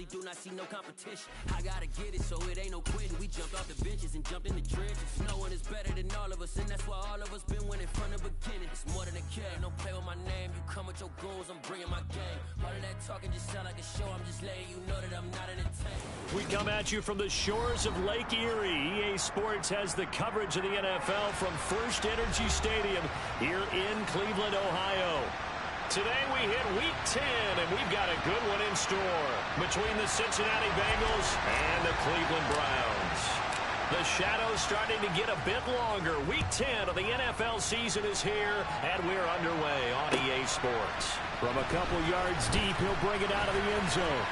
do not see no competition. I gotta get it, so it ain't no quitting. We jumped off the benches and jumped in the trenches. No one is better than all of us, and that's why all of us been winning from the beginning. It's more than a care, don't play with my name. You come with your goons, I'm bringing my game. All of that talking just sound like a show. I'm just letting you know that I'm not entertained. We come at you from the shores of Lake Erie. EA Sports has the coverage of the NFL from First Energy Stadium here in Cleveland, Ohio. Today we hit Week 10, and we've got a good one in store between the Cincinnati Bengals and the Cleveland Browns. The shadow's starting to get a bit longer. Week 10 of the NFL season is here, and we're underway on EA Sports. From a couple yards deep, he'll bring it out of the end zone.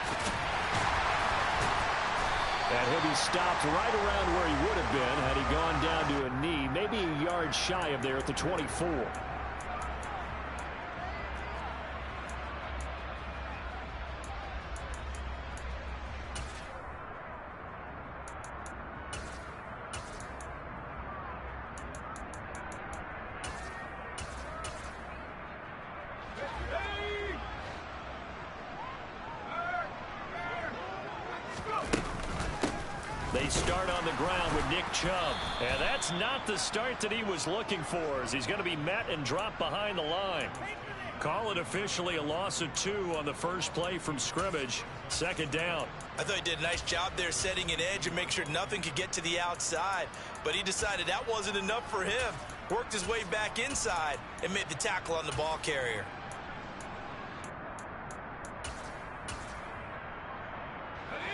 And he'll be stopped right around where he would have been had he gone down to a knee, maybe a yard shy of there at the 24. They start on the ground with Nick Chubb. And that's not the start that he was looking for, as he's going to be met and dropped behind the line. Call it officially a loss of 2 on the first play from scrimmage. Second down. I thought he did a nice job there setting an edge and make sure nothing could get to the outside. But he decided that wasn't enough for him. Worked his way back inside and made the tackle on the ball carrier.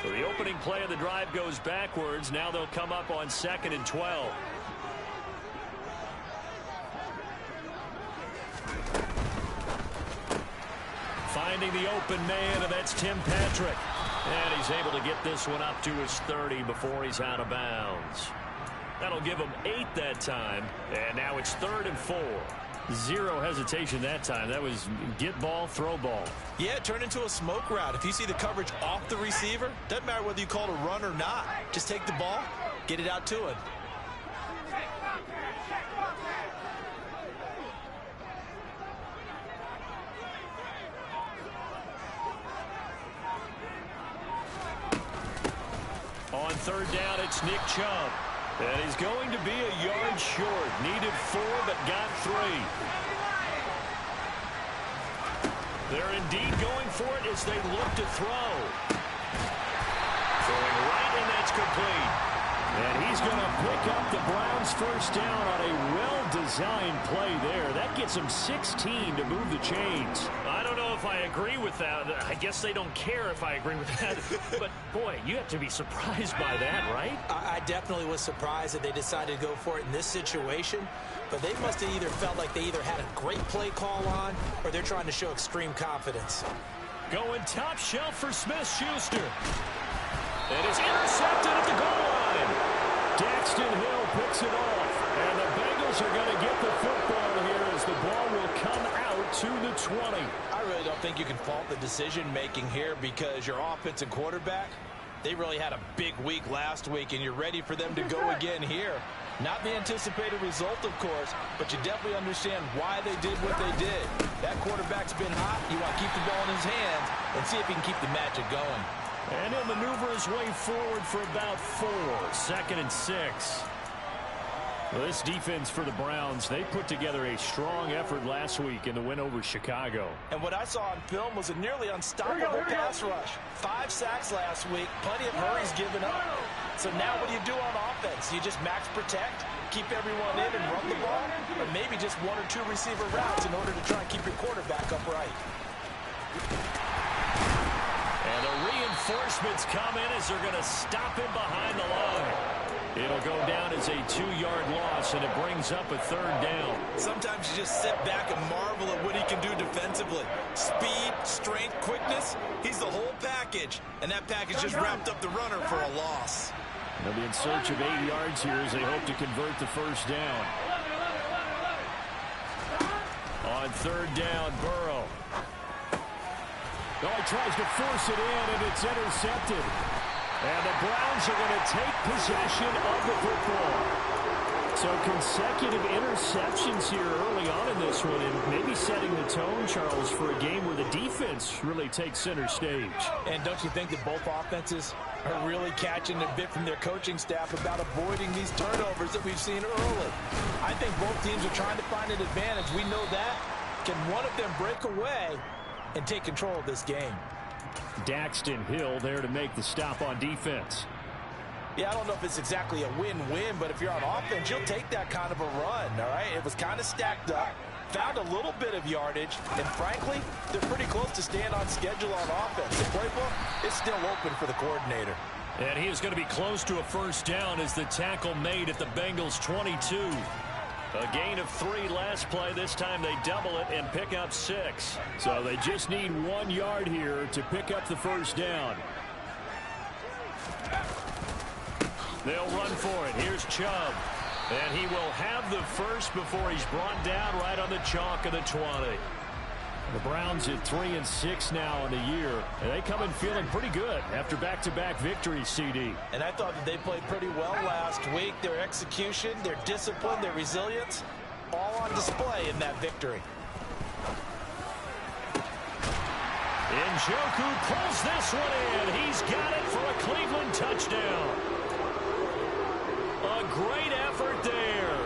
So the opening play of the drive goes backwards. Now they'll come up on 2nd and 12. Finding the open man, and that's Tim Patrick. And he's able to get this one up to his 30 before he's out of bounds. That'll give him 8 that time. And now it's 3rd and 4. Zero hesitation that time. That was get ball, throw ball. Yeah, it turned into a smoke route. If you see the coverage off the receiver, doesn't matter whether you call it a run or not. Just take the ball, get it out to him. On 3rd down, it's Nick Chubb. And he's going to be a yard short. Needed 4, but got 3. They're indeed going for it as they look to throw. Throwing right, and that's complete. And he's going to pick up the Browns' first down on a well-designed play there. That gets him 16 to move the chains. I don't know if I agree with that. I guess they don't care if I agree with that. But, boy, you have to be surprised by that, right? I definitely was surprised that they decided to go for it in this situation. But they must have either felt like they either had a great play call on or they're trying to show extreme confidence. Going top shelf for Smith-Schuster. It is intercepted at the goal line. Daxton Hill picks it off. And the Bengals are going to get the football here as the ball will come out to the 20. I really don't think you can fault the decision-making here because your offensive quarterback, they really had a big week last week, and you're ready for them to go again here. Not the anticipated result, of course, but you definitely understand why they did what they did. That quarterback's been hot. You want to keep the ball in his hands and see if he can keep the magic going. And he'll maneuver his way forward for about 4. 2nd and 6. Well, this defense for the Browns, they put together a strong effort last week in the win over Chicago. And what I saw on film was a nearly unstoppable pass rush. 5 sacks last week, plenty of hurries given up. So now what do you do on offense? You just max protect, keep everyone in and run the ball, or maybe just 1 or 2 receiver routes in order to try and keep your quarterback upright. And the reinforcements come in as they're going to stop him behind the line. It'll go down as a 2-yard loss, and it brings up a 3rd down. Sometimes you just sit back and marvel at what he can do defensively. Speed, strength, quickness, he's the whole package. And that package just wrapped up the runner for a loss. They'll be in search of 8 yards here as they hope to convert the first down. On 3rd down, Burrow. Oh, he tries to force it in, and it's intercepted. And the Browns are going to take possession of the football. So consecutive interceptions here early on in this one, and maybe setting the tone, Charles, for a game where the defense really takes center stage. And don't you think that both offenses are really catching a bit from their coaching staff about avoiding these turnovers that we've seen early? I think both teams are trying to find an advantage. We know that. Can one of them break away and take control of this game? Daxton Hill there to make the stop on defense. Yeah, I don't know if it's exactly a win-win, but if you're on offense, you'll take that kind of a run, all right? It was kind of stacked up, found a little bit of yardage, and frankly, they're pretty close to staying on schedule on offense. The playbook is still open for the coordinator. And he is going to be close to a first down as the tackle made at the Bengals 22. A gain of 3 last play. This time they double it and pick up 6. So they just need 1 yard here to pick up the first down. They'll run for it. Here's Chubb. And he will have the first before he's brought down right on the chalk of the 20. The Browns at 3-6 now in the year. And they come in feeling pretty good after back-to-back victories, CD. And I thought that they played pretty well last week. Their execution, their discipline, their resilience, all on display in that victory. Njoku pulls this one in. He's got it for a Cleveland touchdown. A great effort there.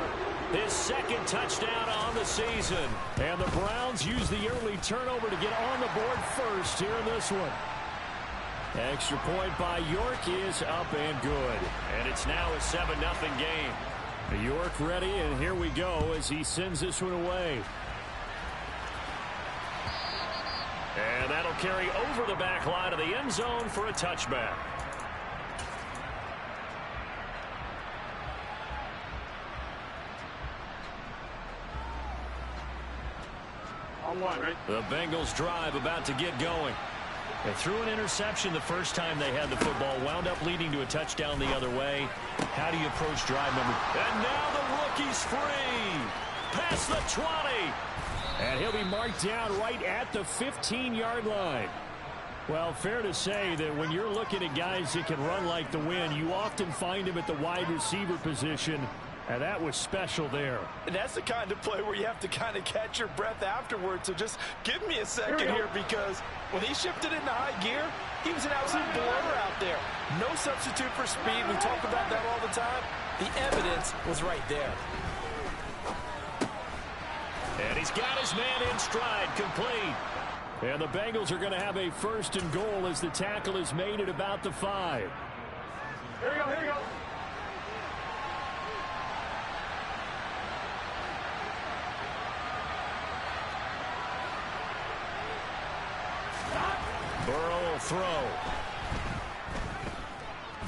His second touchdown on the season. And the Browns use the early turnover to get on the board first here in this one. Extra point by York is up and good. And it's now a 7-0 game. York ready, and here we go as he sends this one away. And that'll carry over the back line of the end zone for a touchback. The Bengals drive about to get going. They threw an interception the first time they had the football, wound up leading to a touchdown the other way. How do you approach drive number? And now the rookie's free. Past the 20. And he'll be marked down right at the 15-yard line. Well, fair to say that when you're looking at guys that can run like the wind, you often find him at the wide receiver position. And that was special there. And that's the kind of play where you have to kind of catch your breath afterwards. So just give me a second here, because when he shifted into high gear, he was an absolute blower out there. No substitute for speed. We talk about that all the time. The evidence was right there. And he's got his man in stride, complete. And the Bengals are going to have a first and goal as the tackle is made at about the 5. Here we go, here we go. Burrow will throw.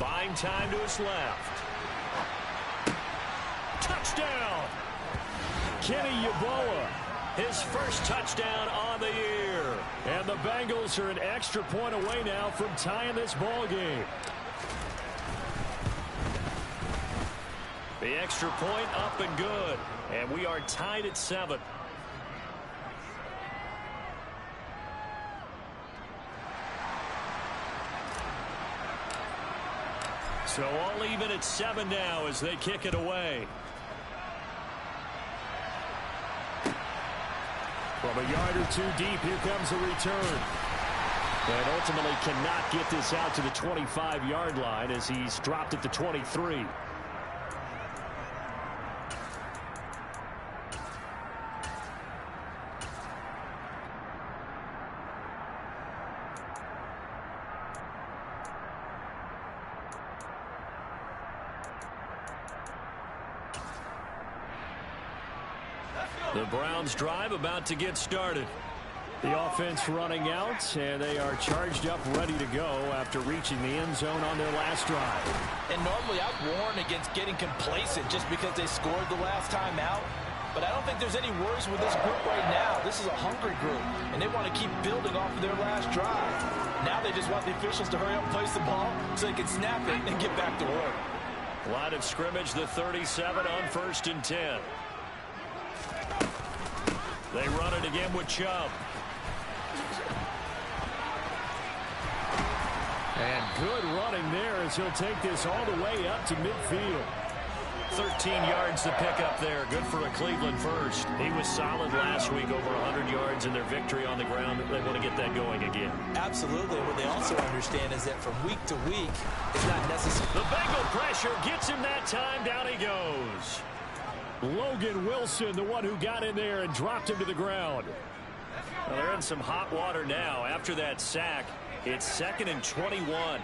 Buying time to his left. Touchdown! Kenny Yeboah, his first touchdown on the year. And the Bengals are an extra point away now from tying this ball game. The extra point up and good. And we are tied at 7. So all even at 7 now as they kick it away. From a yard or 2 deep, here comes a return. And ultimately cannot get this out to the 25-yard line as he's dropped at the 23. The Browns drive about to get started. The offense running out, and they are charged up, ready to go after reaching the end zone on their last drive. And normally I'd warn against getting complacent just because they scored the last time out. But I don't think there's any worries with this group right now. This is a hungry group, and they want to keep building off of their last drive. Now they just want the officials to hurry up and place the ball so they can snap it and get back to work. Line of scrimmage, the 37 on 1st and 10. They run it again with Chubb. And good running there as he'll take this all the way up to midfield. 13 yards to pick up there. Good for a Cleveland first. He was solid last week, over 100 yards in their victory on the ground. They want to get that going again. Absolutely. What they also understand is that from week to week, it's not necessary. The Bengal pressure gets him that time. Down he goes. Logan Wilson, the one who got in there and dropped him to the ground. Well, they're in some hot water now. After that sack, it's 2nd and 21.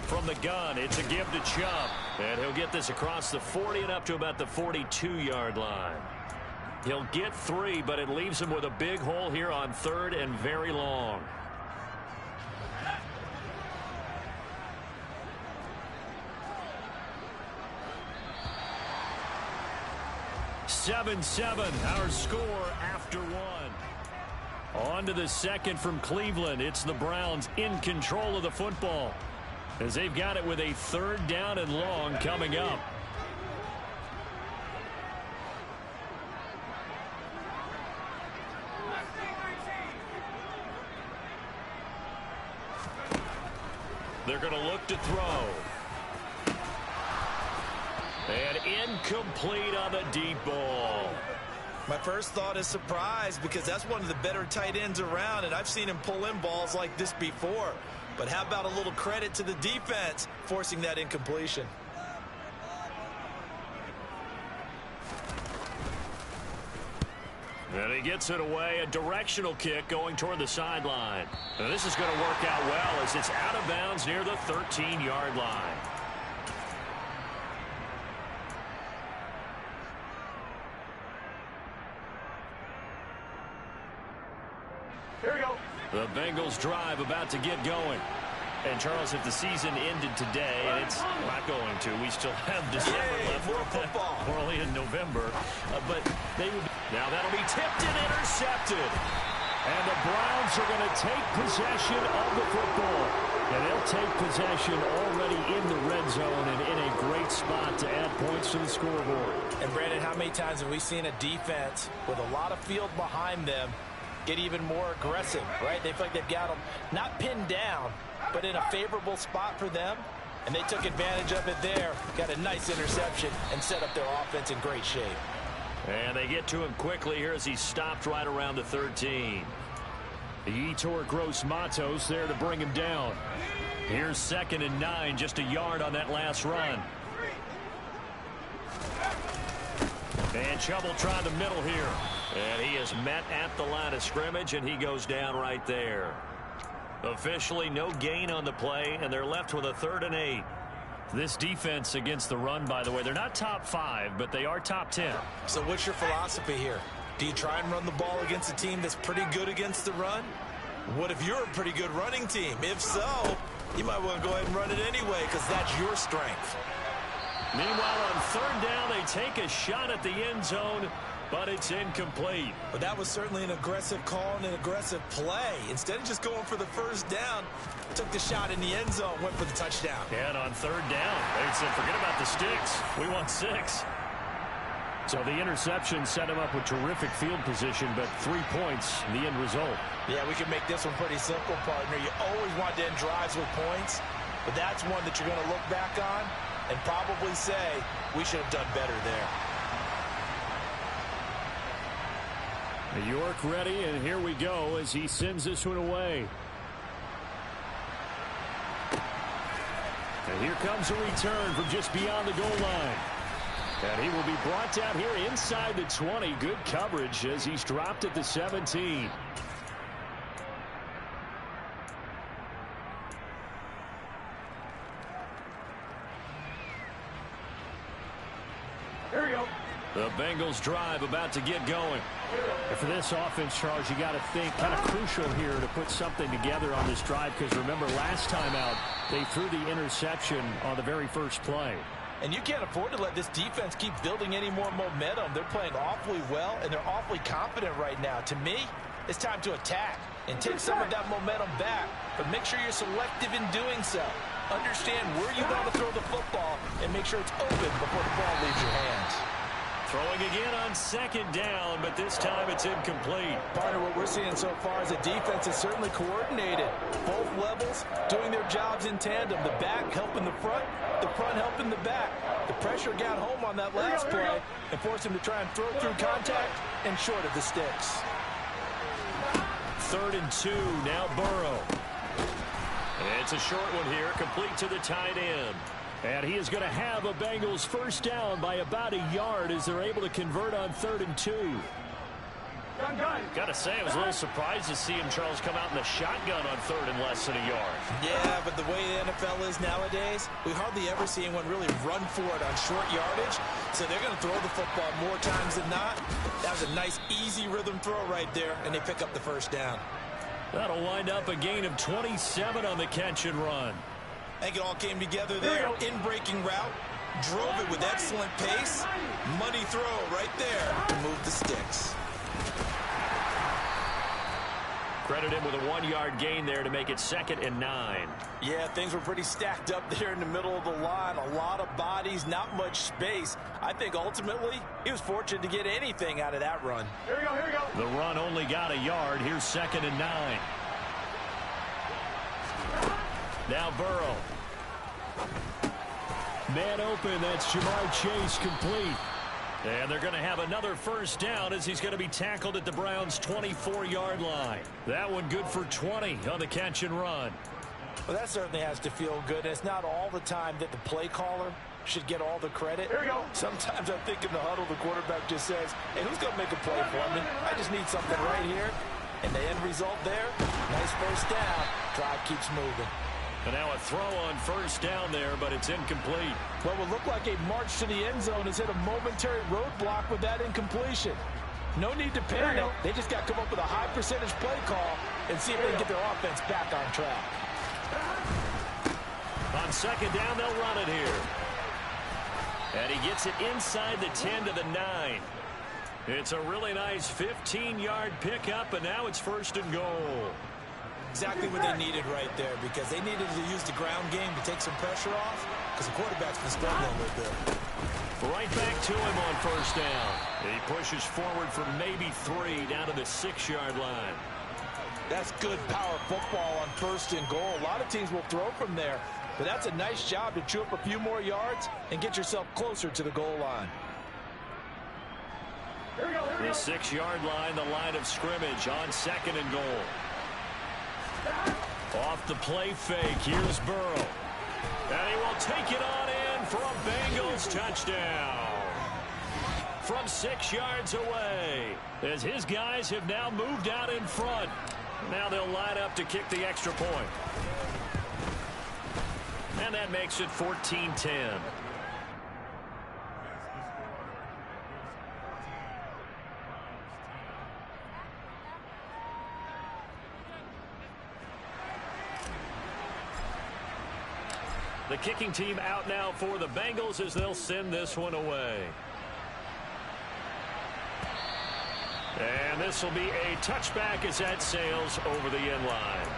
From the gun, it's a give to Chubb. And he'll get this across the 40 and up to about the 42-yard line. He'll get 3, but it leaves him with a big hole here on 3rd and very long. Seven, our score after 1. On to the second from Cleveland. It's the Browns in control of the football, as they've got it with a 3rd down and long coming up. They're going to look to throw. And incomplete on the deep ball. My first thought is surprise, because that's one of the better tight ends around, and I've seen him pull in balls like this before. But how about a little credit to the defense forcing that incompletion? And he gets it away. A directional kick going toward the sideline. And this is going to work out well as it's out of bounds near the 13-yard line. Here we go. The Bengals drive about to get going. And, Charles, if the season ended today, and it's not going to, we still have December left. More football. We're only in November. But they would be, now that'll be tipped and intercepted. And the Browns are going to take possession of the football. And they'll take possession already in the red zone and in a great spot to add points to the scoreboard. And, Brandon, how many times have we seen a defense with a lot of field behind them get even more aggressive, right? They feel like they've got them not pinned down, but in a favorable spot for them, and they took advantage of it there, got a nice interception, and set up their offense in great shape. And they get to him quickly here as he stopped right around the 13. Yetur Gross-Matos there to bring him down. Here's 2nd and 9, just a yard on that last run. And Chubb will try the middle here. And he is met at the line of scrimmage, and he goes down right there. Officially no gain on the play, and they're left with a 3rd and 8. This defense against the run, by the way, they're not top 5, but they are top 10. So what's your philosophy here? Do you try and run the ball against a team that's pretty good against the run? What if you're a pretty good running team? If so, you might want to go ahead and run it anyway, because that's your strength. Meanwhile, on 3rd down, they take a shot at the end zone, but it's incomplete. But that was certainly an aggressive call and an aggressive play. Instead of just going for the 1st down, took the shot in the end zone, went for the touchdown. And on 3rd down, they said, forget about the sticks. We want 6. So the interception set him up with terrific field position, but 3 points, the end result. Yeah, we can make this one pretty simple, partner. You always want to end drives with points, but that's one that you're going to look back on and probably say, we should have done better there. York ready, and here we go as he sends this one away. And here comes a return from just beyond the goal line. And he will be brought down here inside the 20. Good coverage as he's dropped at the 17. Here we go. The Bengals drive about to get going. And for this offense, Charles, you got to think kind of crucial here to put something together on this drive, because remember last time out they threw the interception on the very first play. And you can't afford to let this defense keep building any more momentum. They're playing awfully well, and they're awfully confident right now. To me, it's time to attack and take some of that momentum back, but make sure you're selective in doing so. Understand where you want to throw the football and make sure it's open before the ball leaves your hands. Throwing again on second down, but this time it's incomplete. Partner, what we're seeing so far is the defense is certainly coordinated. Both levels doing their jobs in tandem. The back helping the front helping the back. The pressure got home on that last play and forced him to try and throw through contact and short of the sticks. 3rd and 2, now Burrow. It's a short one here, complete to the tight end. And he is going to have a Bengals first down by about a yard as they're able to convert on 3rd and 2. Got to say, I was a little surprised to see him, Charles, come out in the shotgun on 3rd and less than a yard. Yeah, but the way the NFL is nowadays, we hardly ever see anyone really run for it on short yardage. So they're going to throw the football more times than not. That was a nice, easy rhythm throw right there, and they pick up the first down. That'll wind up a gain of 27 on the catch and run. I think it all came together there. In-breaking route. Drove it with excellent pace. Money throw right there to move the sticks. Credit him with a 1-yard gain there to make it 2nd and 9. Yeah, things were pretty stacked up there in the middle of the line. A lot of bodies, not much space. I think ultimately he was fortunate to get anything out of that run. Here we go. The run only got a yard. Here's 2nd and 9. Now Burrow. Man open. That's Jamar Chase complete. And they're going to have another first down as he's going to be tackled at the Browns' 24-yard line. That one good for 20 on the catch and run. Well, that certainly has to feel good. It's not all the time that the play caller should get all the credit. Here we go. Sometimes I think in the huddle, the quarterback just says, hey, who's going to make a play for me? I just need something right here. And the end result there, nice first down. Drive keeps moving. And now a throw on first down there, but it's incomplete. What would look like a march to the end zone has hit a momentary roadblock with that incompletion. No need to panic. They just got to come up with a high percentage play call and see if they can get their offense back on track. On second down, they'll run it here. And he gets it inside the 10 to the 9. It's a really nice 15-yard pickup, and now it's 1st and goal. Exactly what they needed right there, because they needed to use the ground game to take some pressure off, because the quarterback's been struggling a little bit. Right back to him on first down. He pushes forward for maybe 3 down to the 6-yard line. That's good power football on 1st and goal. A lot of teams will throw from there, but that's a nice job to chew up a few more yards and get yourself closer to the goal line. The 6-yard line, the line of scrimmage on 2nd and goal. Off the play fake, here's Burrow. And he will take it on in for a Bengals touchdown. From 6 yards away, as his guys have now moved out in front. Now they'll line up to kick the extra point. And that makes it 14-10. The kicking team out now for the Bengals as they'll send this one away. And this will be a touchback as that sails over the end line.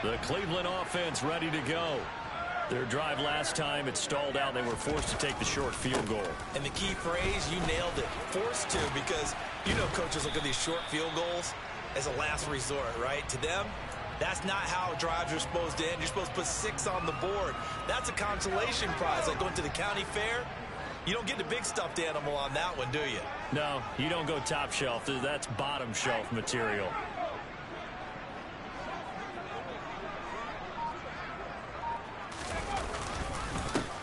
The Cleveland offense ready to go. Their drive last time, it stalled out. They were forced to take the short field goal. And the key phrase, you nailed it. Forced to, because you know coaches look at these short field goals as a last resort, right? To them, that's not how drives are supposed to end. You're supposed to put 6 on the board. That's a consolation prize, like going to the county fair. You don't get the big stuffed animal on that one, do you? No, you don't go top shelf. That's bottom shelf material.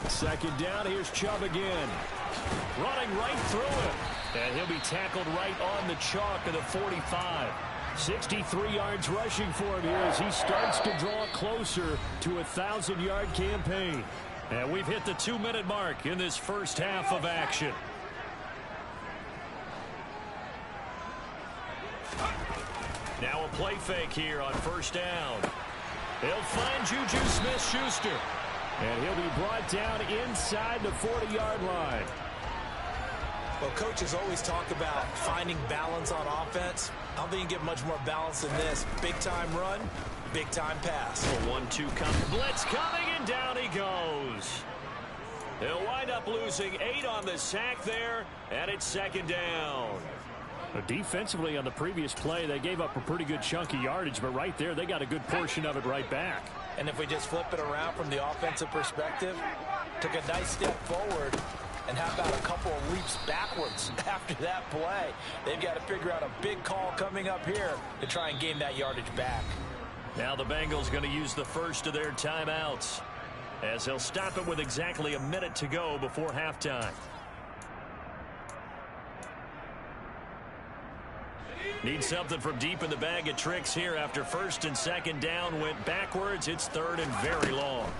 Second down, here's Chubb again. Running right through him. And he'll be tackled right on the chalk of the 45. 63 yards rushing for him here as he starts to draw closer to a 1,000-yard campaign. And we've hit the 2-minute mark in this first half of action. Now a play fake here on first down. He'll find Juju Smith-Schuster. And he'll be brought down inside the 40-yard line. Well, coaches always talk about finding balance on offense. I don't think you get much more balance than this. Big-time run, big-time pass. 1-2 coming. Blitz coming, and down he goes. He'll wind up losing 8 on the sack there, and it's second down. Defensively on the previous play, they gave up a pretty good chunk of yardage, but right there, they got a good portion of it right back. And if we just flip it around from the offensive perspective, took a nice step forward, and how about a couple of leaps backwards after that play? They've got to figure out a big call coming up here to try and gain that yardage back. Now the Bengals going to use the first of their timeouts, as they'll stop it with exactly a minute to go before halftime. Need something from deep in the bag of tricks here after first and second down went backwards. It's third and very long.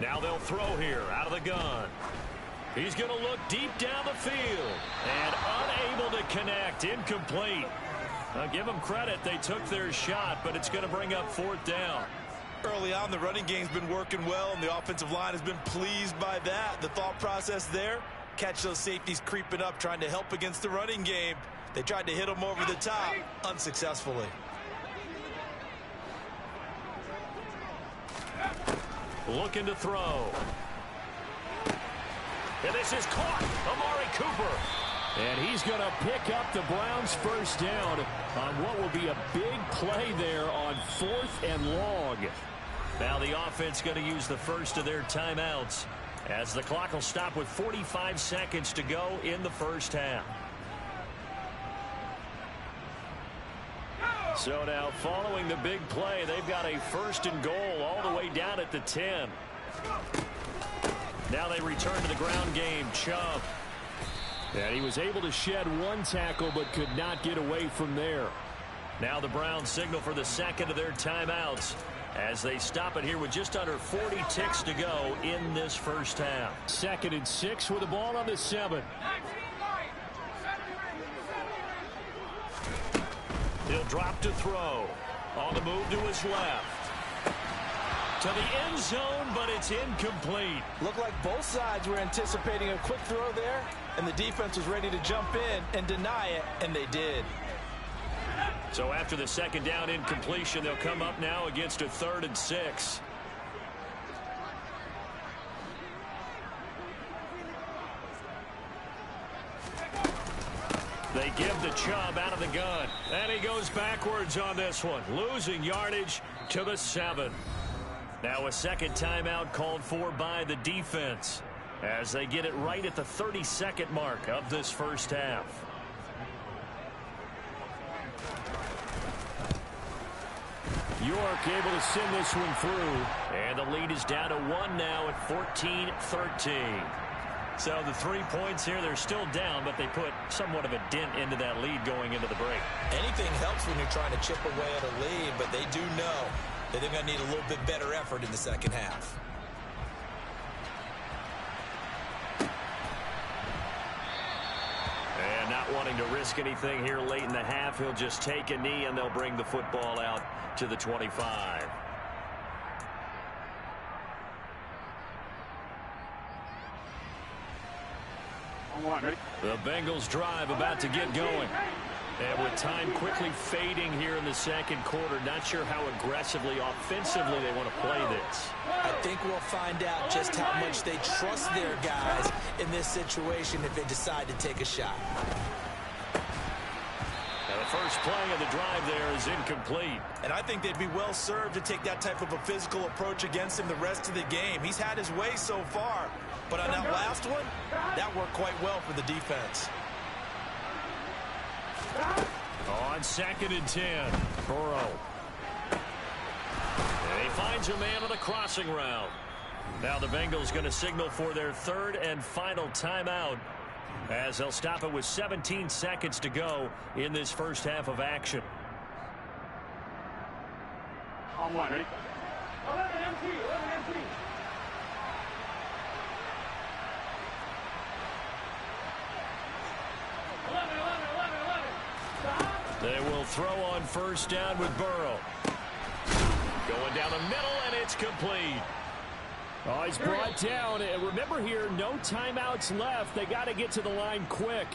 Now they'll throw here out of the gun. He's going to look deep down the field and unable to connect. Incomplete. Now give them credit. They took their shot, but it's going to bring up fourth down. Early on, the running game's been working well, and the offensive line has been pleased by that. The thought process there, catch those safeties creeping up, trying to help against the running game. They tried to hit them over the top, unsuccessfully. Looking to throw. And this is caught. Amari Cooper. And he's going to pick up the Browns' first down on what will be a big play there on 4th and long. Now the offense going to use the first of their timeouts, as the clock will stop with 45 seconds to go in the first half. So now following the big play, they've got a first and goal all the way down at the 10. Now they return to the ground game. Chubb. And he was able to shed one tackle but could not get away from there. Now the Browns signal for the second of their timeouts as they stop it here with just under 40 ticks to go in this first half. 2nd and 6 with the ball on the 7. He'll drop to throw. On the move to his left. To the end zone, but it's incomplete. Looked like both sides were anticipating a quick throw there, and the defense was ready to jump in and deny it, and they did. So after the second down incompletion, they'll come up now against a 3rd and 6. They give the Chubb out of the gun. And he goes backwards on this one, losing yardage to the 7. Now a second timeout called for by the defense as they get it right at the 32nd mark of this first half. York able to send this one through. And the lead is down to 1 now at 14-13. So the 3 points here, they're still down, but they put somewhat of a dent into that lead going into the break. Anything helps when you're trying to chip away at a lead, but they do know that they're going to need a little bit better effort in the second half. And not wanting to risk anything here late in the half, he'll just take a knee and they'll bring the football out to the 25. The Bengals drive about to get going. And with time quickly fading here in the second quarter, not sure how aggressively, offensively they want to play this. I think we'll find out just how much they trust their guys in this situation if they decide to take a shot. And the first play of the drive there is incomplete. And I think they'd be well served to take that type of a physical approach against him the rest of the game. He's had his way so far. But on that last one, that worked quite well for the defense. On 2nd and 10, Burrow. And he finds a man on the crossing route. Now the Bengals going to signal for their 3rd and final timeout as they'll stop it with 17 seconds to go in this first half of action. On one, ready? 11 MT, 11 MT. They will throw on first down with Burrow. Going down the middle, and it's complete. Oh, he's brought down. And remember here, no timeouts left. They got to get to the line quick.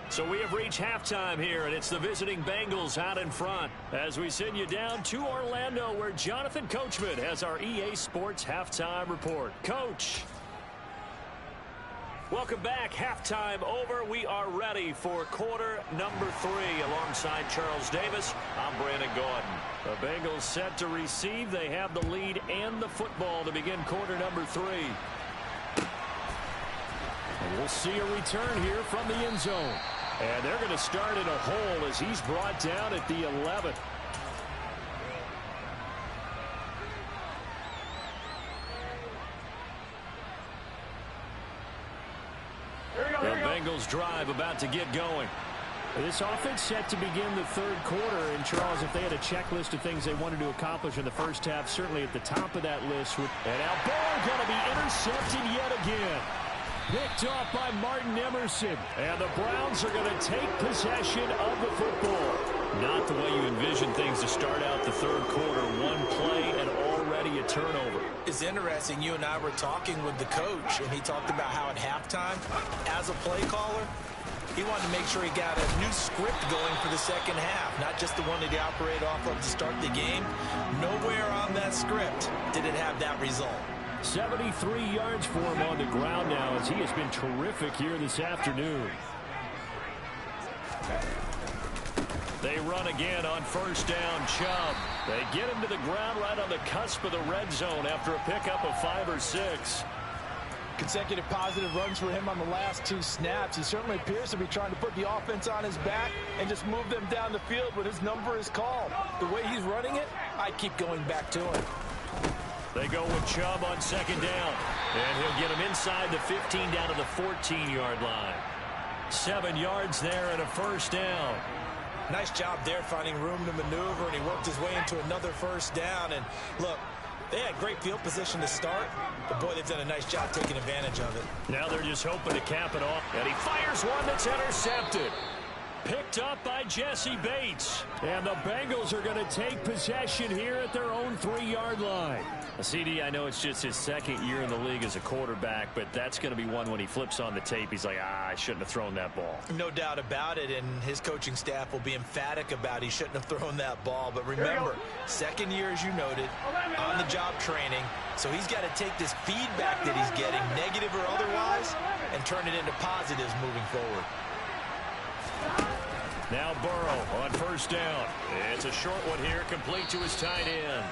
So we have reached halftime here, and it's the visiting Bengals out in front as we send you down to Orlando, where Jonathan Coachman has our EA Sports halftime report. Coach. Welcome back. Halftime over. We are ready for quarter number 3. Alongside Charles Davis, I'm Brandon Gordon. The Bengals set to receive. They have the lead and the football to begin quarter number 3. And we'll see a return here from the end zone. And they're going to start in a hole as he's brought down at the 11. The Bengals drive about to get going. This offense set to begin the third quarter. And, Charles, if they had a checklist of things they wanted to accomplish in the first half, certainly at the top of that list. And now Burrow going to be intercepted yet again. Picked off by Martin Emerson. And the Browns are going to take possession of the football. Not the way you envision things to start out the third quarter. One play and already a turnover. It's interesting. You and I were talking with the coach, and he talked about how at halftime, as a play caller, he wanted to make sure he got a new script going for the second half, not just the one that he operated off of to start the game. Nowhere on that script did it have that result. 73 yards for him on the ground now as he has been terrific here this afternoon. They run again on first down. Chubb. They get him to the ground right on the cusp of the red zone after a pickup of 5 or 6. Consecutive positive runs for him on the last 2 snaps. He certainly appears to be trying to put the offense on his back and just move them down the field when his number is called. The way he's running it, I'd keep going back to him. They go with Chubb on second down. And he'll get him inside the 15 down to the 14-yard line. 7 yards there and a first down. Nice job there finding room to maneuver, and he worked his way into another first down. And look, they had great field position to start, but boy, they've done a nice job taking advantage of it. Now they're just hoping to cap it off. And he fires one that's intercepted. Picked up by Jesse Bates. And the Bengals are going to take possession here at their own 3-yard line. CD, I know it's just his second year in the league as a quarterback, but that's going to be one when he flips on the tape. He's like, I shouldn't have thrown that ball. No doubt about it, and his coaching staff will be emphatic about he shouldn't have thrown that ball. But remember, second year, as you noted, on-the-job training, so he's got to take this feedback that he's getting, negative or otherwise, and turn it into positives moving forward. Now Burrow on first down. It's a short one here, complete to his tight end.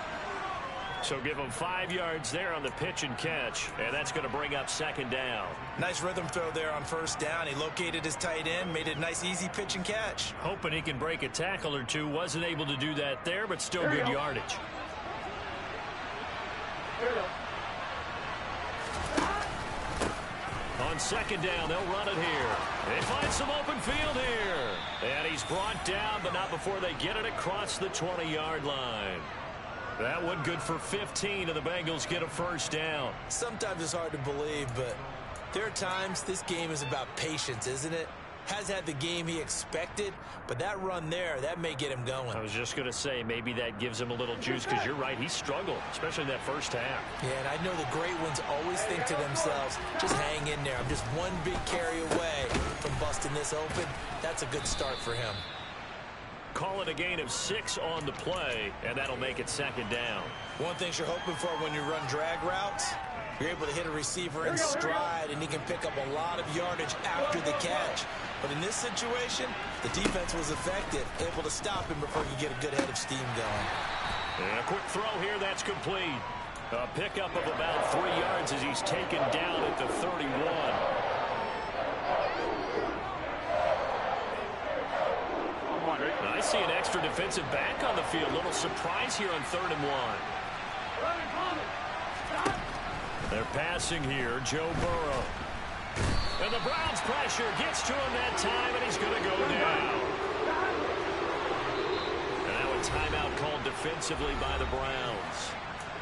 So give him 5 yards there on the pitch and catch, and that's going to bring up second down. Nice rhythm throw there on first down. He located his tight end, made it a nice easy pitch and catch. Hoping he can break a tackle or two. Wasn't able to do that there, but still good yardage. On second down, they'll run it here. They find some open field here. And he's brought down, but not before they get it across the 20-yard line. That one good for 15, and the Bengals get a first down. Sometimes it's hard to believe, but there are times this game is about patience, isn't it? Has had the game he expected, but that run there, that may get him going. I was just going to say, maybe that gives him a little juice, because you're right, he struggled, especially in that first half. Yeah, and I know the great ones always think to themselves, just hang in there. I'm just one big carry away from busting this open. That's a good start for him. Call it a gain of 6 on the play, and that'll make it second down. One thing you're hoping for when you run drag routes, you're able to hit a receiver in stride, and he can pick up a lot of yardage after the catch. But in this situation, the defense was effective, able to stop him before he could get a good head of steam going. And a quick throw here, that's complete. A pickup of about 3 yards as he's taken down at the 31. I see an extra defensive back on the field. Little surprise here on 3rd and 1. They're passing here, Joe Burrow. And the Browns pressure gets to him that time, and he's going to go down. And now a timeout called defensively by the Browns.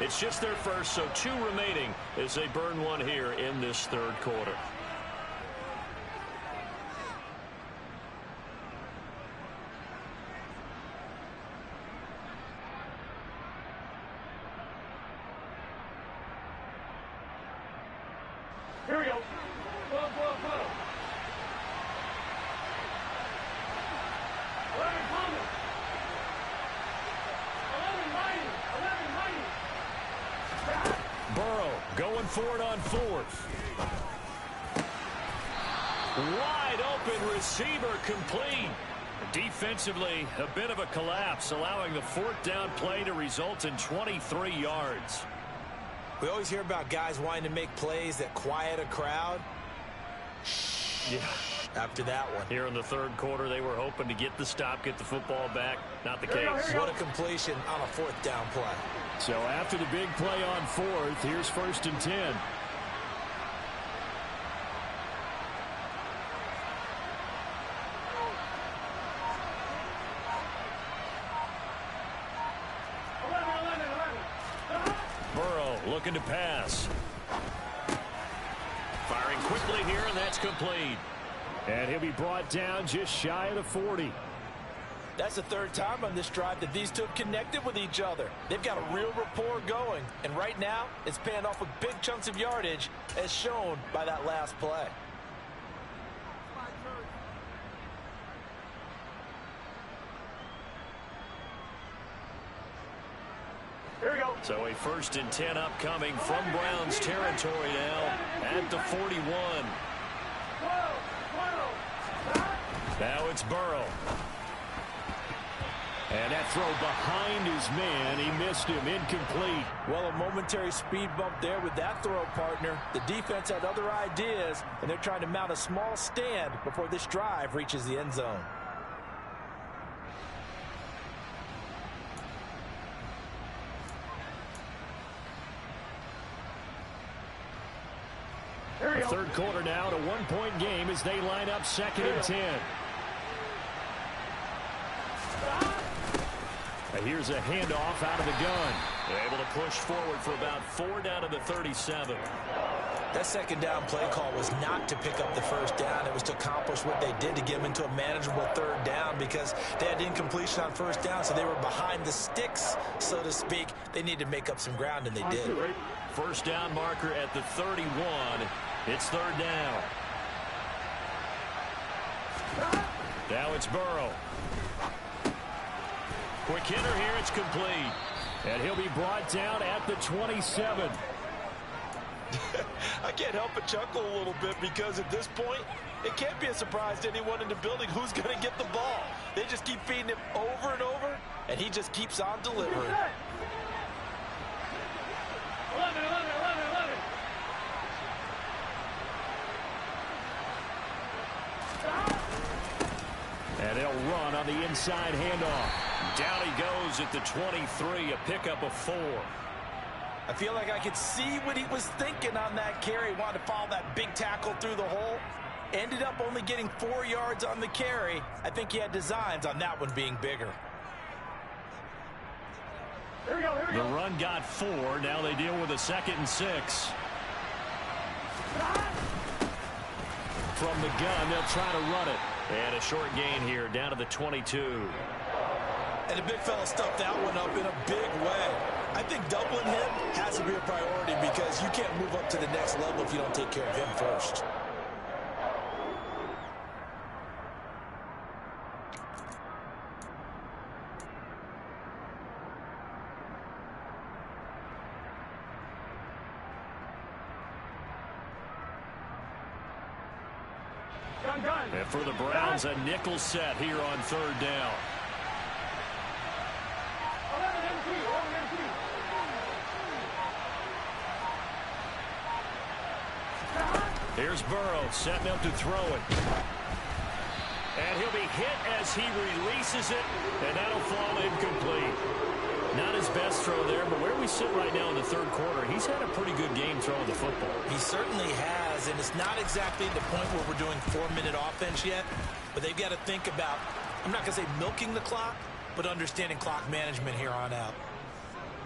It's just their first, so 2 remaining as they burn one here in this third quarter. we go. Go. 11 coming. 11 mighty. Burrow going for it on fourth. Wide open receiver complete. Defensively, a bit of a collapse, allowing the fourth down play to result in 23 yards. We always hear about guys wanting to make plays that quiet a crowd. Yeah. After that one. Here in the third quarter, they were hoping to get the stop, get the football back. Not the case. What a completion on a fourth down play. So after the big play on fourth, here's 1st and 10. Looking to pass. Firing quickly here, and that's complete. And he'll be brought down just shy of the 40. That's the third time on this drive that these two have connected with each other. They've got a real rapport going. And right now, it's paying off with big chunks of yardage, as shown by that last play. Here we go. So a 1st and 10 upcoming from Browns territory now at the 41. Now it's Burrow. And that throw behind his man. He missed him. Incomplete. Well, a momentary speed bump there with that throw, partner. The defense had other ideas, and they're trying to mount a small stand before this drive reaches the end zone. The third quarter now at a one-point game as they line up 2nd and 10. Here's a handoff out of the gun. They're able to push forward for about 4 down to the 37. That second down play call was not to pick up the first down. It was to accomplish what they did to get them into a manageable third down because they had incompletion on first down, so they were behind the sticks, so to speak. They needed to make up some ground, and they did. First down marker at the 31. It's third down. Now it's Burrow. Quick hitter here. It's complete. And he'll be brought down at the 27. I can't help but chuckle a little bit because at this point, it can't be a surprise to anyone in the building who's going to get the ball. They just keep feeding him over and over, and he just keeps on delivering. 11. And they'll run on the inside handoff. Down he goes at the 23, a pickup of 4. I feel like I could see what he was thinking on that carry. Wanted to follow that big tackle through the hole. Ended up only getting 4 yards on the carry. I think he had designs on that one being bigger. Here we go. The run got 4. Now they deal with a 2nd and 6. From the gun, they'll try to run it. And a short gain here down to the 22. And the big fella stuffed that one up in a big way. I think doubling him has to be a priority because you can't move up to the next level if you don't take care of him first. And for the Browns, a nickel set here on third down. Here's Burrow setting up to throw it. And he'll be hit as he releases it, and that'll fall incomplete. Not his best throw there, but where we sit right now in the third quarter, he's had a pretty good game throwing the football. He certainly has, and it's not exactly the point where we're doing 4-minute offense yet, but they've got to think about, I'm not going to say milking the clock, but understanding clock management here on out.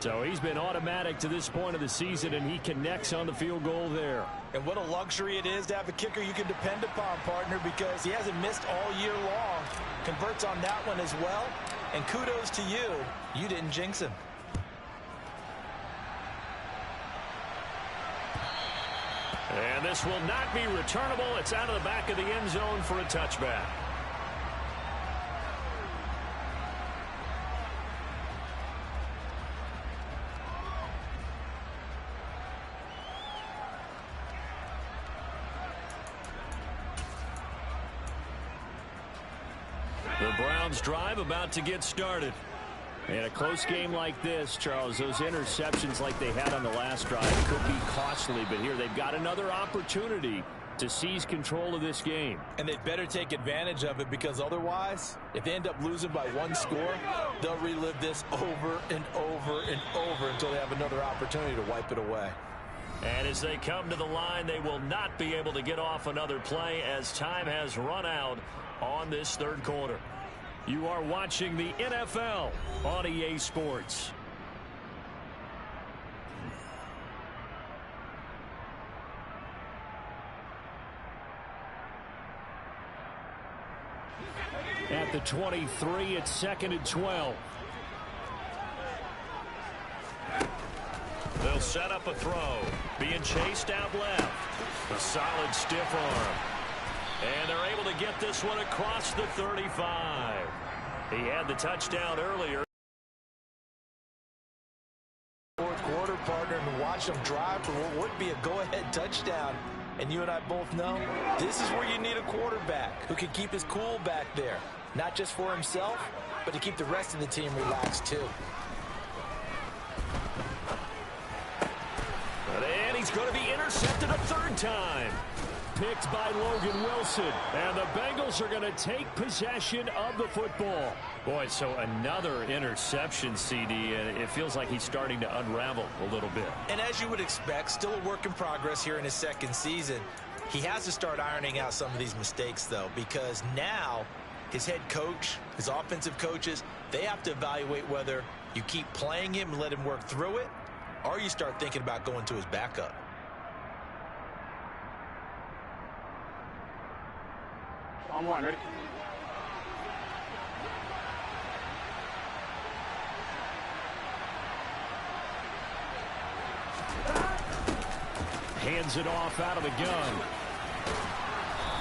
So he's been automatic to this point of the season, and he connects on the field goal there. And what a luxury it is to have a kicker you can depend upon, partner, because he hasn't missed all year long. Converts on that one as well. And kudos to you. You didn't jinx him. And this will not be returnable. It's out of the back of the end zone for a touchback. The Browns drive about to get started. In a close game like this, Charles, those interceptions like they had on the last drive could be costly, but here they've got another opportunity to seize control of this game. And they'd better take advantage of it, because otherwise, if they end up losing by one score, they'll relive this over and over and over until they have another opportunity to wipe it away. And as they come to the line, they will not be able to get off another play as time has run out on this third quarter. You are watching the NFL on EA Sports. At the 23, it's 2nd and 12. They'll set up a throw. Being chased out left. A solid stiff arm. And they're able to get this one across the 35. He had the touchdown earlier. Fourth quarter, partner, and watch them drive for what would be a go-ahead touchdown. And you and I both know this is where you need a quarterback who can keep his cool back there. Not just for himself, but to keep the rest of the team relaxed too. And he's going to be intercepted a third time. Picked by Logan Wilson. And the Bengals are going to take possession of the football. Boy, so another interception, CD, and it feels like he's starting to unravel a little bit. And as you would expect, still a work in progress here in his second season. He has to start ironing out some of these mistakes, though, because now his head coach, his offensive coaches, they have to evaluate whether you keep playing him and let him work through it, or you start thinking about going to his backup. On one, ready? Hands it off out of the gun.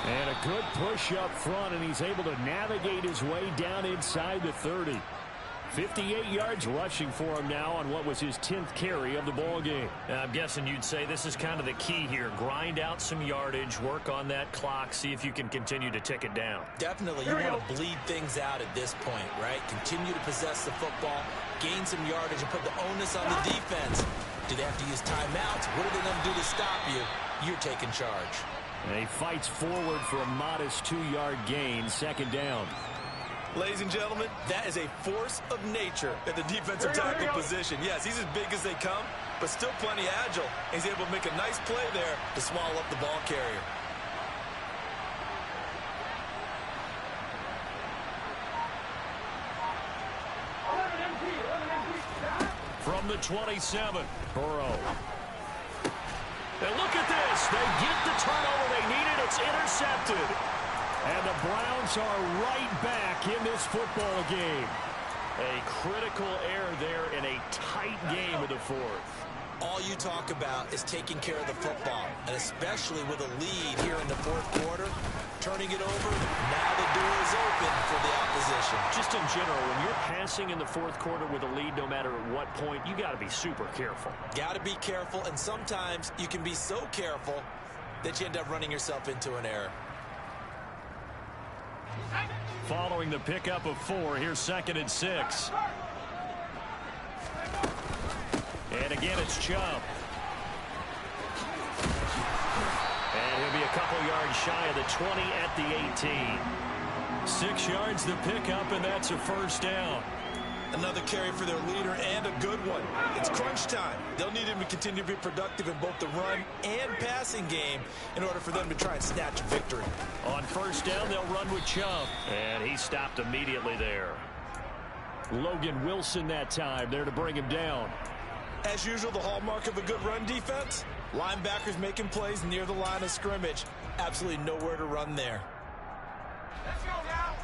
And a good push up front, and he's able to navigate his way down inside the 30. 58 yards rushing for him now on what was his 10th carry of the ball game. I'm guessing you'd say this is kind of the key here. Grind out some yardage, work on that clock, see if you can continue to tick it down. Definitely, you want to bleed things out at this point, right? Continue to possess the football, gain some yardage, and put the onus on the defense. Do they have to use timeouts? What are they going to do to stop you? You're taking charge. And he fights forward for a modest 2-yard gain, second down. Ladies and gentlemen, that is a force of nature at the defensive tackle position. Yes, he's as big as they come, but still plenty agile. He's able to make a nice play there to swallow up the ball carrier. From the 27, Burrow. And look at this. They get the turnover they needed. It's intercepted. And the Browns are right back in this football game. A critical error there in a tight game of the fourth. All you talk about is taking care of the football, and especially with a lead here in the fourth quarter, turning it over, now the door is open for the opposition. Just in general, when you're passing in the fourth quarter with a lead, no matter at what point, you got to be super careful. Got to be careful, and sometimes you can be so careful that you end up running yourself into an error. Following the pickup of 4, here's 2nd and 6. And again, it's Chubb. And he'll be a couple yards shy of the 20 at the 18. 6 yards the pickup, and that's a first down. Another carry for their leader, and a good one. It's crunch time. They'll need him to continue to be productive in both the run and passing game in order for them to try and snatch a victory. On first down, they'll run with Chubb. And he stopped immediately there. Logan Wilson that time there to bring him down. As usual, the hallmark of a good run defense, linebackers making plays near the line of scrimmage. Absolutely nowhere to run there. Let's go now.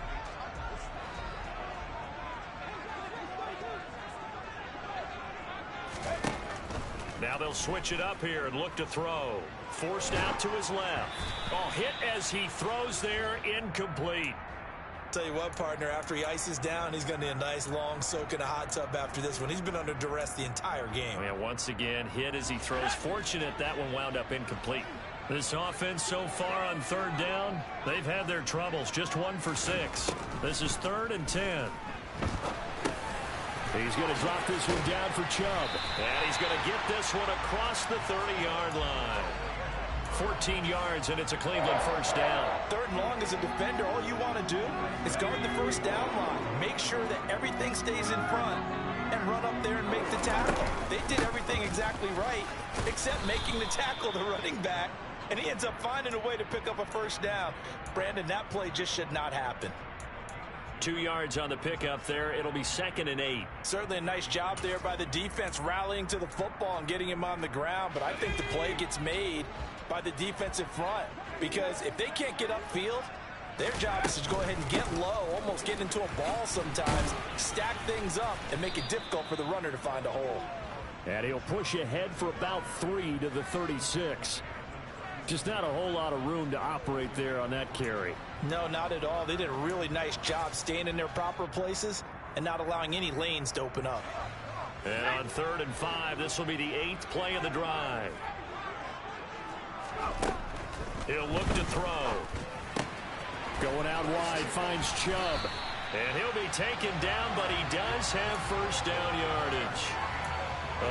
Now they'll switch it up here and look to throw. Forced out to his left. Oh, hit as he throws there, incomplete. Tell you what, partner, after he ices down, he's going to need a nice long soak in a hot tub after this one. He's been under duress the entire game. Yeah, once again, hit as he throws. Fortunate that one wound up incomplete. This offense so far on third down, they've had their troubles. Just 1 for 6. This is 3rd and 10. He's going to drop this one down for Chubb. And he's going to get this one across the 30-yard line. 14 yards, and it's a Cleveland first down. 3rd and long as a defender, all you want to do is guard the first down line. Make sure that everything stays in front and run up there and make the tackle. They did everything exactly right, except making the tackle the running back, and he ends up finding a way to pick up a first down. Brandon, that play just should not happen. 2 yards on the pickup there. It'll be 2nd and 8. Certainly a nice job there by the defense rallying to the football and getting him on the ground, but I think the play gets made by the defensive front, because if they can't get upfield, their job is to go ahead and get low, almost get into a ball sometimes, stack things up, and make it difficult for the runner to find a hole. And he'll push ahead for about 3 to the 36. Just not a whole lot of room to operate there on that carry. No, not at all. They did a really nice job staying in their proper places and not allowing any lanes to open up. And on 3rd and 5, this will be the 8th play of the drive. He'll look to throw. Going out wide, finds Chubb. And he'll be taken down, but he does have first down yardage.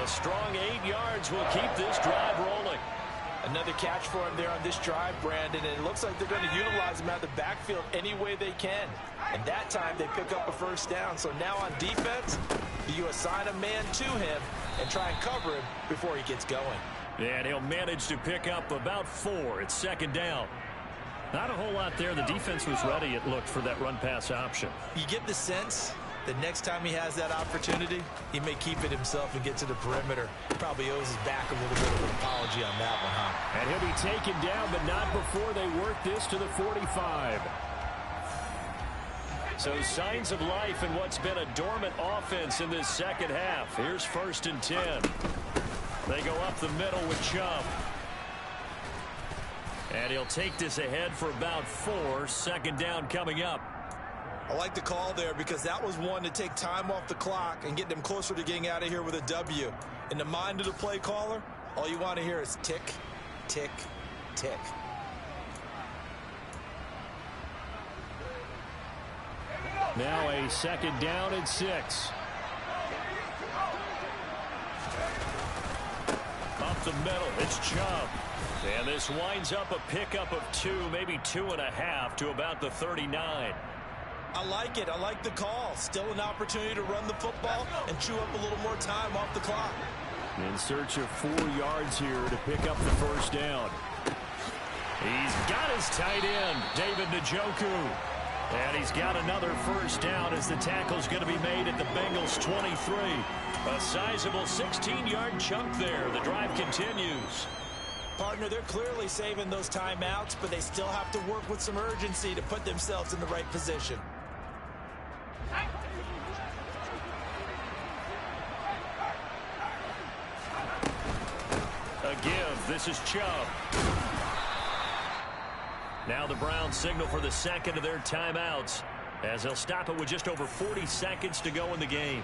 A strong 8 yards will keep this drive rolling. Another catch for him there on this drive, Brandon, and it looks like they're going to utilize him out of the backfield any way they can. And that time they pick up a first down. So now on defense, you assign a man to him and try and cover him before he gets going. And he'll manage to pick up about 4. It's 2nd down. Not a whole lot there. The defense was ready, it looked, for that run-pass option. You get the sense that next time he has that opportunity, he may keep it himself and get to the perimeter. Probably owes his back a little bit of an apology on that one, huh? And he'll be taken down, but not before they work this to the 45. So signs of life in what's been a dormant offense in this second half. Here's 1st and 10. They go up the middle with Chubb. And he'll take this ahead for about 4. 2nd down coming up. I like the call there because that was one to take time off the clock and get them closer to getting out of here with a W. In the mind of the play caller, all you want to hear is tick, tick, tick. Now a 2nd down and 6. Up the middle, it's Chubb. And this winds up a pickup of 2, maybe 2.5 to about the 39. I like it. I like the call. Still an opportunity to run the football and chew up a little more time off the clock. In search of 4 yards here to pick up the first down. He's got his tight end, David Njoku. And he's got another first down as the tackle's going to be made at the Bengals 23. A sizable 16-yard chunk there. The drive continues. Partner, they're clearly saving those timeouts, but they still have to work with some urgency to put themselves in the right position. A give. This is Chubb. Now the Browns signal for the second of their timeouts as they'll stop it with just over 40 seconds to go in the game.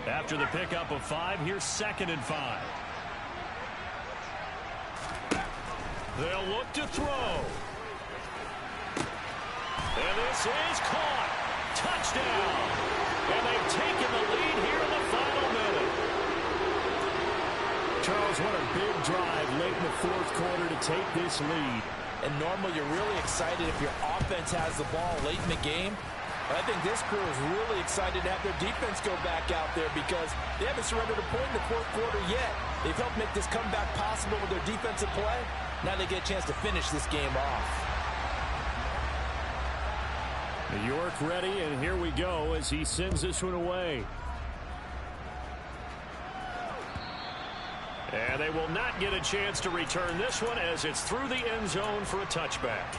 After the pickup of 5, here's 2nd and 5. They'll look to throw. And this is caught. Touchdown. And they've taken the lead here in the final minute. Charles, what a big drive late in the 4th quarter to take this lead. And normally you're really excited if your offense has the ball late in the game. But I think this crew is really excited to have their defense go back out there because they haven't surrendered a point in the 4th quarter yet. They've helped make this comeback possible with their defensive play. Now they get a chance to finish this game off. New York ready, and here we go as he sends this one away. And they will not get a chance to return this one as it's through the end zone for a touchback.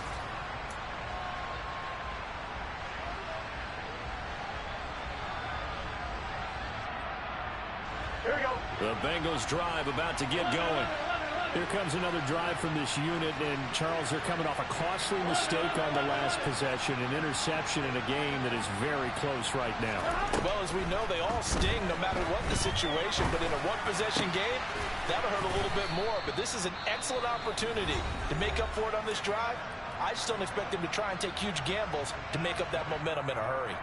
The Bengals drive about to get going. Here comes another drive from this unit, and Charles, they're coming off a costly mistake on the last possession, an interception in a game that is very close right now. Well, as we know, they all sting no matter what the situation, but in a one-possession game, that'll hurt a little bit more. But this is an excellent opportunity to make up for it on this drive. I just don't expect them to try and take huge gambles to make up that momentum in a hurry.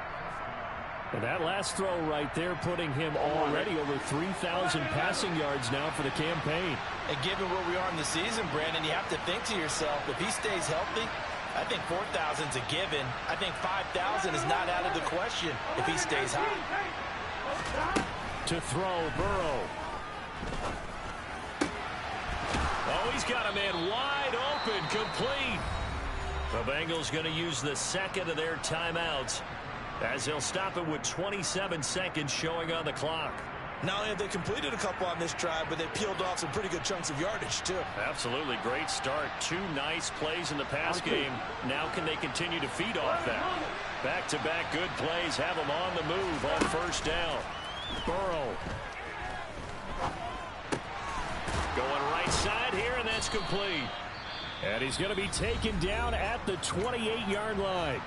And that last throw right there putting him already over 3,000 passing yards now for the campaign. And given where we are in the season, Brandon, you have to think to yourself, if he stays healthy, I think 4,000 is a given. I think 5,000 is not out of the question if he stays hot. To throw, Burrow. Oh, he's got a man wide open, complete. The Bengals going to use the second of their timeouts, as they'll stop it with 27 seconds showing on the clock. Not only have they completed a couple on this drive, but they peeled off some pretty good chunks of yardage, too. Absolutely. Great start. 2 nice plays in the pass game. Now can they continue to feed off that? Back-to-back good plays have them on the move on first down. Burrow. Going right side here, and that's complete. And he's going to be taken down at the 28-yard line.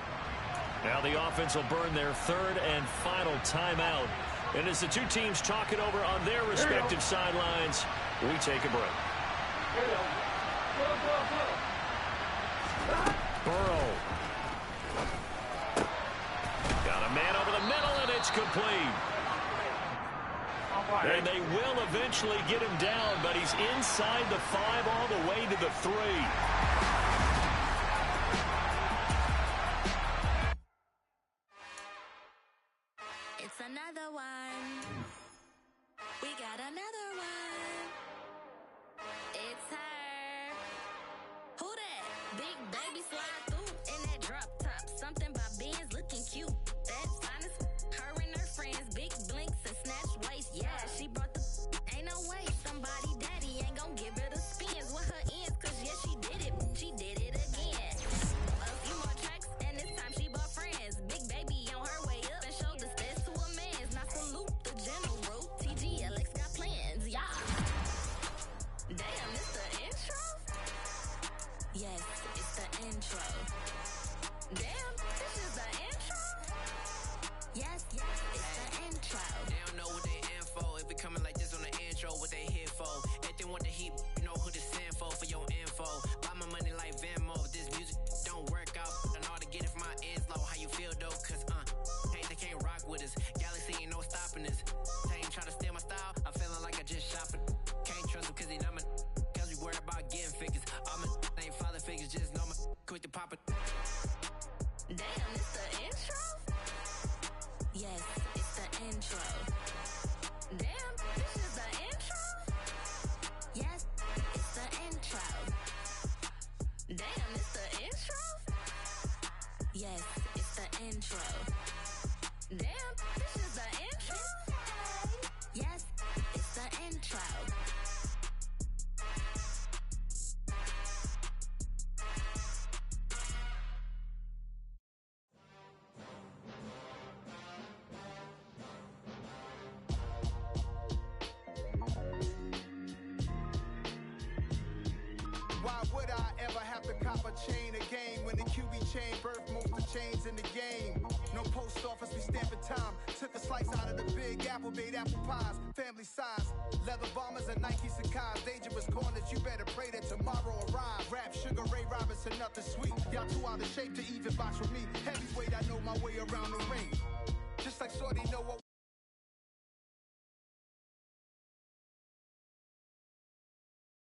Now the offense will burn their third and final timeout. And as the two teams talk it over on their respective sidelines, we take a break. Burrow. Got a man over the middle, and it's complete. And they will eventually get him down, but he's inside the 5 all the way to the 3. Another one. We got another one. It's her. Who that? Big baby slide through in that drop top. Something about Benz looking cute. That's finest. Her and her friends, big blinks and snatch waist. Yeah, she brought the. Ain't no way somebody daddy ain't gonna give her the spins with her ends. Cause yeah, she did it. She did it again. A few more tracks and this time she bought friends. Big baby on her way up and showed the steps to a man's. Now salute the general. TGLX got plans, yeah. Damn, it's the intro? Yes, it's the intro. Damn, this is the intro? Yes, it's the intro. They don't know what they in for. If it coming like this on the intro, what they here for? If they want the heat, you know who to send for your info. Buy my money like Venmo. If this music don't work out, I know how to get it from my ends low. How you feel though? Cause hey, they can't rock with us. Galaxy ain't no stopping us. They ain't try to steal my style. I'm feeling like I just shopping. Can't trust them cause they know my. Cause we worried about getting figures. All my ain't father figures, just know my quick to pop it. Damn, it's the intro? Yes, it's the intro. Damn, this is the intro? Yes, it's the intro. Damn, it's the intro? Yes, it's the intro. Damn, this is the intro? Yes, it's the intro. Why would I ever have to cop a chain a game when the QB chain birthed most of chains in the game? No post office, we stamping time. Took a slice out of the big apple, made apple pies, family size. Leather bombers and Nike Sacai's. Dangerous corners, you better pray that tomorrow arrives. Rap, Sugar Ray Robinson, nothing sweet. Y'all too out of shape to even box with me. Heavyweight, I know my way around the ring. Just like Shorty know what